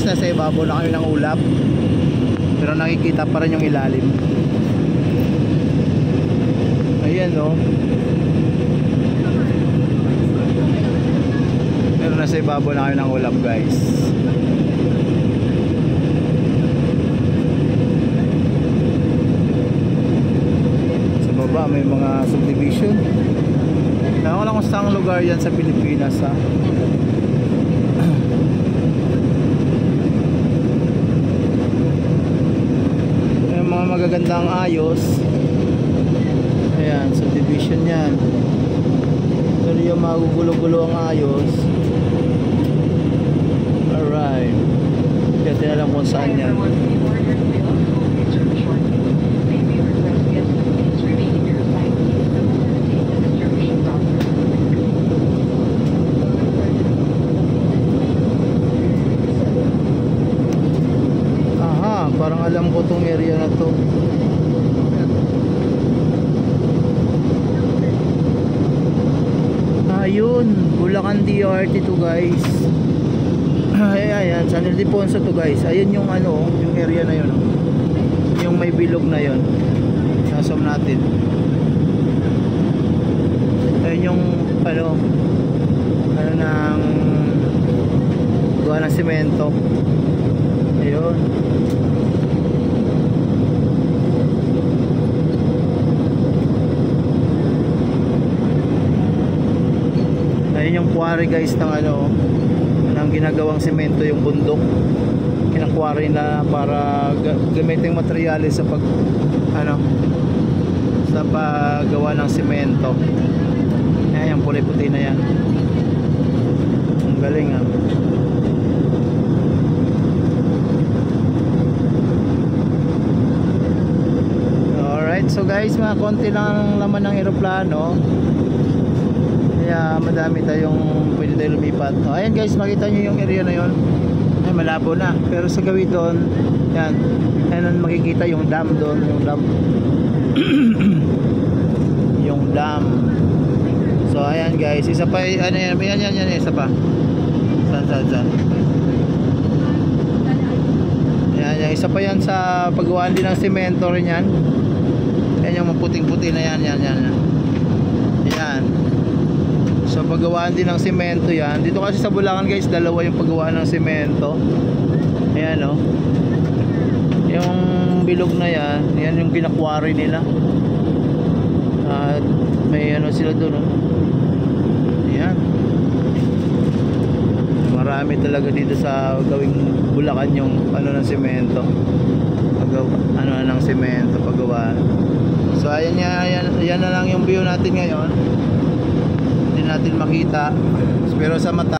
nasa ibabaw na kami ng ulap, pero nakikita pa rin yung ilalim. Ayan no. Pero nasa ibabaw na kami ng ulap guys. Sa baba may mga subdivision. Ewan ko lang kung saan lugar yan sa Pilipinas ha. May mga magagandang ayos. Ayan, subdivision yan. Pero yung magugulo-gulo ang ayos. Alright. Kaya tinalang kung saan yan. Parang alam ko tong area na to. Ayun, Bulacan DRT to guys. Ayan, San Ildefonso to guys. Ayun yung ano, yung area na yun. Yung may bilog na yun. Nasam natin. Ayun yung ano ng gawa ng semento. Ayun. Ayun yung quarry guys ng ano, ng ginagawang semento, yung bundok. Kinakwari na para gamitin materyales sa pag ano, sa paggawa ng semento. Ayan, yung puti-puti na yan. Ang galing ah. Alright, so guys, mga konti lang laman ng eroplano. Kaya madami tayong pwede tayo lumipat. O, ayan guys, makita nyo yung area na yon. Ay, malabo na. Pero sa gawin doon, yan. Ayan, makikita yung dam doon. Yung dam. Yung dam. So, ayan guys. Isa pa, ano yan, yan, isa pa. Saan. Ayan, isa pa yan sa paggawaan din ng semento rin yan. Ayan yung maputing-puti na yan. Ayan. So paggawaan din ng semento yan. Dito kasi sa Bulacan guys, dalawa yung paggawaan ng semento. Ayan o. Yung bilog na yan, yan yung kinakwari nila. At may ano sila doon o. Ayan. Marami talaga dito sa gawing Bulacan yung ano ng semento. Ano ng semento paggawaan. So ayan yan na lang yung view natin ngayon. Natin makita, pero sa mata